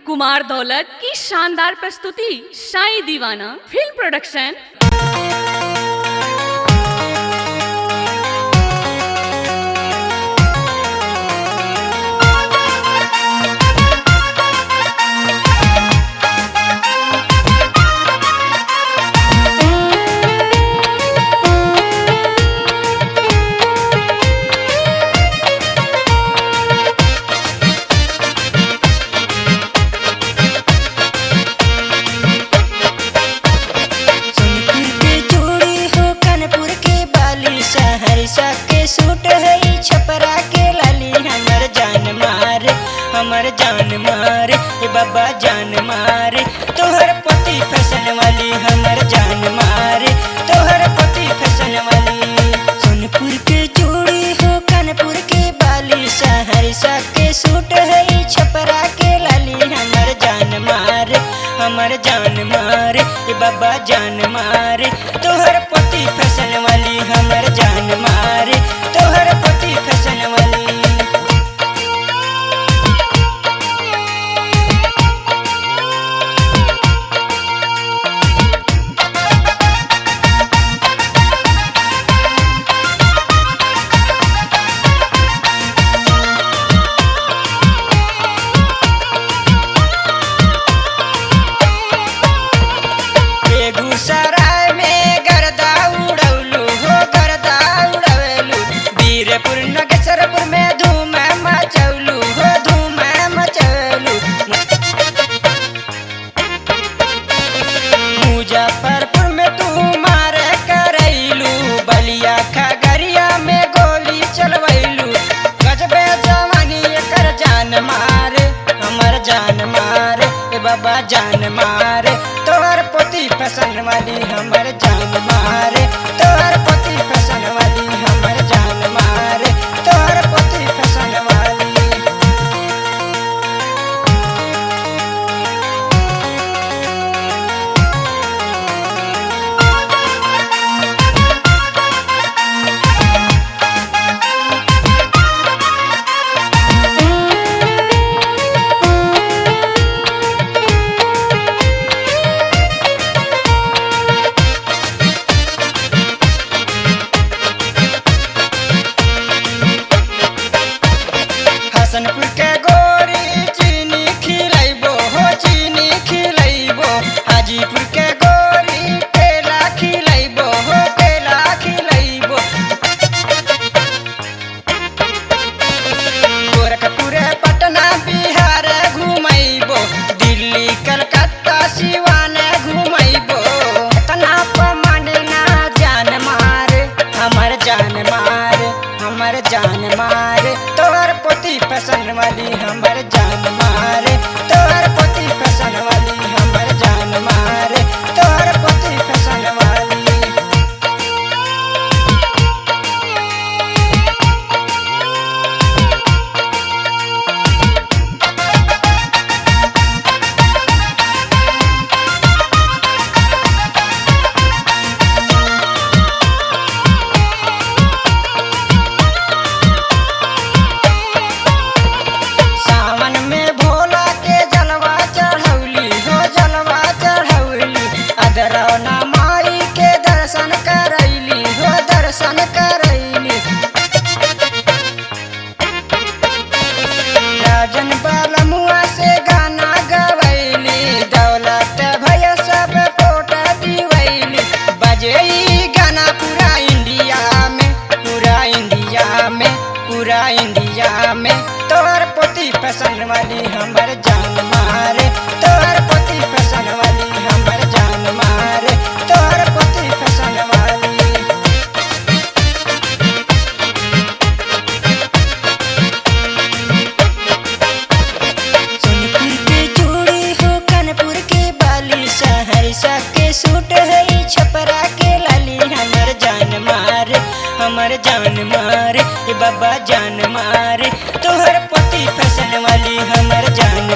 कुमार दौलत की शानदार प्रस्तुति शाही दीवाना फिल्म प्रोडक्शन। हमर जान मारे ए बाबा जान मारे तोहर पति फैशन वाली हमर जान मारे तोहर पति फैशन वाली। सोनपुर के चूड़ी हो कानपुर के बाली सहरसा के सूट है छपरा के लाली हमर जान मारे ए बाबा जान मारे तोहर पति फैशन वाली हमर जान मारे तोहर पति फैशन वाली। बेगूसराय में गर्दा उड़ौलू हो गर्दा उड़वेलू वीरपुर नगेश्वरपुर में धूम मचौलू हो धूम मचौलू। मुजफ्फरपुर में तू मारे करैलू बलिया खगड़िया में गोली चलवैलू गजबे जवानी एकर जान मारे हमर जान मारे ए बाबा जान मारे तोहर पति फैशन वाली हमर जान मारे तोहर पति फैशन वाली हमर जान मारे तोहर पति फैशन वाली। हसनपुर के गोरी चीनी खिलैबो हो चीनी खिलैबो हाजीपुर के गोरी केला खिलैबो हो केला खिलैबो। गोरखपुर पटना बिहार घुमैबो दिल्ली कलकत्ता सिवान घुमैबो तना पमाने ना जान मारे हमर जान मारे हमर जान मारे तोहर पति फैशन वाली हमर जान मारे तोहर पति फैशन वाली हमर जान मारे तोहर पति फैशन वाली। सावन में भोला के जलवा चढ़ौली हो जलवा चढ़ौली अदरौना माई के दर्शन करैली हो दर्शन करैली। राजन बालमुआ से गाना गवैली दौलत भैया सब फोट दिवैली बजे गाना पूरा इंडिया में पूरा इंडिया में पूरा इंडिया में तोहर पति फैशन वाली हमर जान मारे तोहर पति फैशन वाली हमर जान मारे तोहर पति फैशन वाली। सोनपुर के चूड़ी हो कानपुर के बाली सहरसा के सूट है छपरा के लाली हमर जान मारे ए बाबा जान मारे तोहर पति फैशन वाली हमर जान